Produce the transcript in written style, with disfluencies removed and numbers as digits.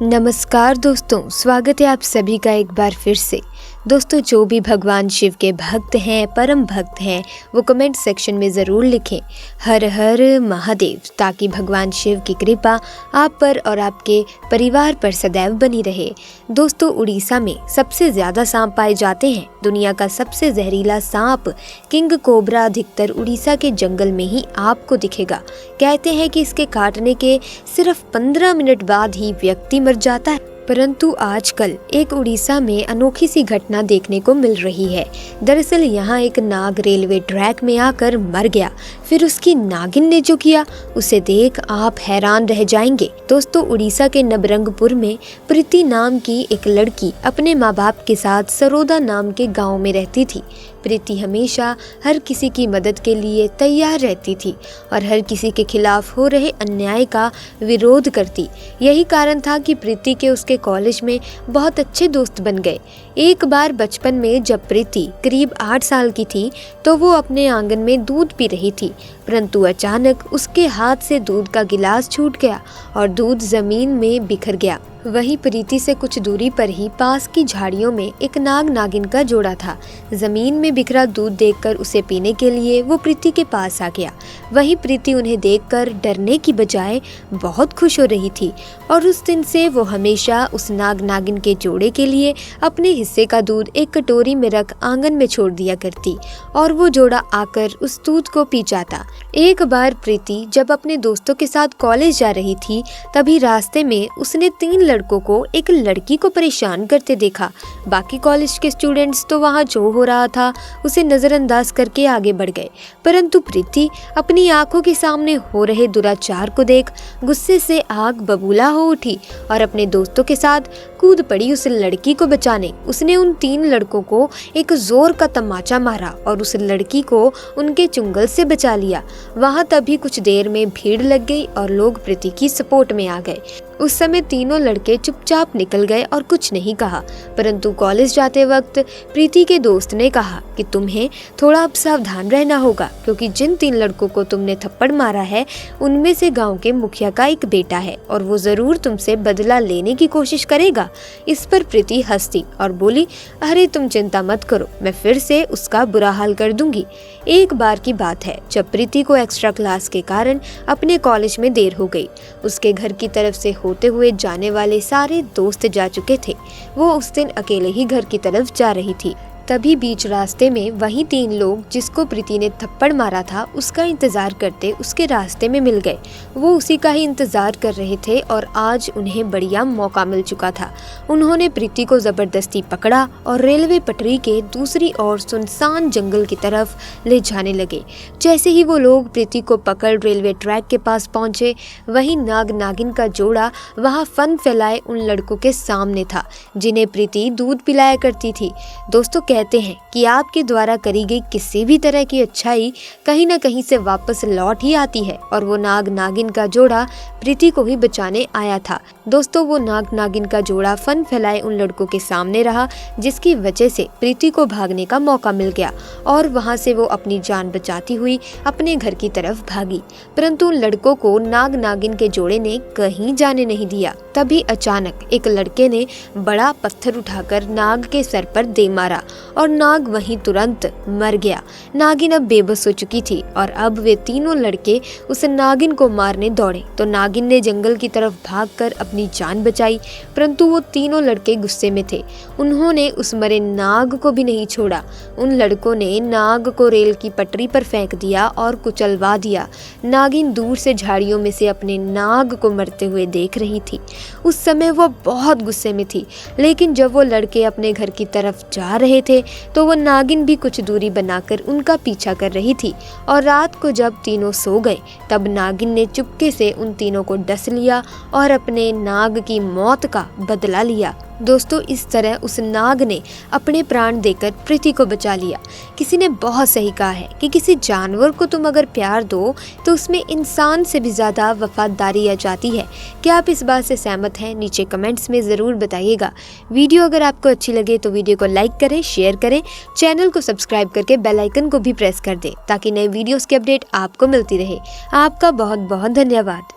नमस्कार दोस्तों, स्वागत है आप सभी का एक बार फिर से। दोस्तों, जो भी भगवान शिव के भक्त हैं, परम भक्त हैं, वो कमेंट सेक्शन में ज़रूर लिखें हर हर महादेव, ताकि भगवान शिव की कृपा आप पर और आपके परिवार पर सदैव बनी रहे। दोस्तों, उड़ीसा में सबसे ज़्यादा सांप पाए जाते हैं। दुनिया का सबसे जहरीला सांप किंग कोबरा अधिकतर उड़ीसा के जंगल में ही आपको दिखेगा। कहते हैं कि इसके काटने के सिर्फ 15 मिनट बाद ही व्यक्ति मर जाता है। परंतु आजकल एक उड़ीसा में अनोखी सी घटना देखने को मिल रही है। दरअसल यहाँ एक नाग रेलवे ट्रैक में आकर मर गया। फिर उसकी नागिन ने जो किया, उसे देख आप हैरान रह जाएंगे। दोस्तों, उड़ीसा के नबरंगपुर में प्रीति नाम की एक लड़की अपने माँ बाप के साथ सरोदा नाम के गाँव में रहती थी। प्रीति हमेशा हर किसी की मदद के लिए तैयार रहती थी और हर किसी के खिलाफ हो रहे अन्याय का विरोध करती। यही कारण था कि प्रीति के उसके कॉलेज में बहुत अच्छे दोस्त बन गए। एक बार बचपन में जब प्रीति करीब 8 साल की थी तो वो अपने आंगन में दूध पी रही थी, परंतु अचानक उसके हाथ से दूध का गिलास छूट गया और दूध जमीन में बिखर गया। वहीं प्रीति से कुछ दूरी पर ही पास की झाड़ियों में एक नाग नागिन का जोड़ा था। जमीन में बिखरा दूध देखकर उसे पीने के लिए वो प्रीति के पास आ गया। वहीं प्रीति उन्हें देखकर डरने की बजाय बहुत खुश हो रही थी और उस दिन से वो हमेशा उस नाग नागिन के जोड़े के लिए अपने हिस्से का दूध एक कटोरी में रख आंगन में छोड़ दिया करती और वो जोड़ा आकर उस दूध को पी जाता। एक बार प्रीति जब अपने दोस्तों के साथ कॉलेज जा रही थी, तभी रास्ते में उसने 3 लड़कों को एक लड़की को परेशान करते देखा। बाकी कॉलेज के स्टूडेंट्स तो वहाँ जो हो रहा था उसे नजरअंदाज करके आगे बढ़ गए, परंतु प्रीति अपनी आंखों के सामने हो रहे दुराचार को देख गुस्से से आग बबूला हो उठी और अपने दोस्तों के साथ कूद पड़ी उस लड़की को बचाने। उसने उन 3 लड़कों को एक जोर का तमाचा मारा और उस लड़की को उनके चुंगल से बचा लिया। वहाँ तभी कुछ देर में भीड़ लग गई और लोग प्रीति की सपोर्ट में आ गए। उस समय तीनों लड़के चुपचाप निकल गए और कुछ नहीं कहा, परंतु कॉलेज जाते वक्त प्रीति के दोस्त ने कहा कि तुम्हें थोड़ा अब सावधान रहना होगा, क्योंकि जिन 3 लड़कों को तुमने थप्पड़ मारा है उनमें से गांव के मुखिया का एक बेटा है और वो जरूर तुमसे बदला लेने की कोशिश करेगा। इस पर प्रीति हंसी और बोली, अरे तुम चिंता मत करो, मैं फिर से उसका बुरा हाल कर दूंगी। एक बार की बात है जब प्रीति को एक्स्ट्रा क्लास के कारण अपने कॉलेज में देर हो गई। उसके घर की तरफ से होते हुए जाने वाले सारे दोस्त जा चुके थे। वो उस दिन अकेले ही घर की तरफ जा रही थी। तभी बीच रास्ते में वही 3 लोग जिसको प्रीति ने थप्पड़ मारा था उसका इंतजार करते उसके रास्ते में मिल गए। वो उसी का ही इंतजार कर रहे थे और आज उन्हें बढ़िया मौका मिल चुका था। उन्होंने प्रीति को जबरदस्ती पकड़ा और रेलवे पटरी के दूसरी ओर सुनसान जंगल की तरफ ले जाने लगे। जैसे ही वो लोग प्रीति को पकड़ रेलवे ट्रैक के पास पहुंचे, वही नाग नागिन का जोड़ा वहाँ फन फैलाए उन लड़कों के सामने था जिन्हें प्रीति दूध पिलाया करती थी। दोस्तों, कहते हैं कि आपके द्वारा करी गई किसी भी तरह की अच्छाई कहीं न कहीं से वापस लौट ही आती है और वो नाग नागिन का जोड़ा प्रीति को ही बचाने आया था। दोस्तों, वो नाग नागिन का जोड़ा फन फैलाए उन लड़कों के सामने रहा, जिसकी वजह से प्रीति को भागने का मौका मिल गया और वहां से वो अपनी जान बचाती हुई अपने घर की तरफ भागी। परंतु उन लड़कों को नाग नागिन के जोड़े ने कहीं जाने नहीं दिया। तभी अचानक एक लड़के ने बड़ा पत्थर उठाकर नाग के सर पर दे मारा और नाग वहीं तुरंत मर गया। नागिन अब बेबस हो चुकी थी और अब वे तीनों लड़के उस नागिन को मारने दौड़े तो नागिन ने जंगल की तरफ भागकर अपनी जान बचाई, परंतु वो तीनों लड़के गुस्से में थे। उन्होंने उस मरे नाग को भी नहीं छोड़ा। उन लड़कों ने नाग को रेल की पटरी पर फेंक दिया और कुचलवा दिया। नागिन दूर से झाड़ियों में से अपने नाग को मरते हुए देख रही थी। उस समय वो बहुत गुस्से में थी, लेकिन जब वो लड़के अपने घर की तरफ जा रहे थे तो वो नागिन भी कुछ दूरी बनाकर उनका पीछा कर रही थी। और रात को जब तीनों सो गए तब नागिन ने चुपके से उन तीनों को डस लिया और अपने नाग की मौत का बदला लिया। दोस्तों, इस तरह उस नाग ने अपने प्राण देकर प्रीति को बचा लिया। किसी ने बहुत सही कहा है कि किसी जानवर को तुम अगर प्यार दो तो उसमें इंसान से भी ज़्यादा वफादारी आ जाती है। क्या आप इस बात से सहमत हैं? नीचे कमेंट्स में ज़रूर बताइएगा। वीडियो अगर आपको अच्छी लगे तो वीडियो को लाइक करें, शेयर करें, चैनल को सब्सक्राइब करके बेल आइकन को भी प्रेस कर दें ताकि नए वीडियोज़ की अपडेट आपको मिलती रहे। आपका बहुत बहुत धन्यवाद।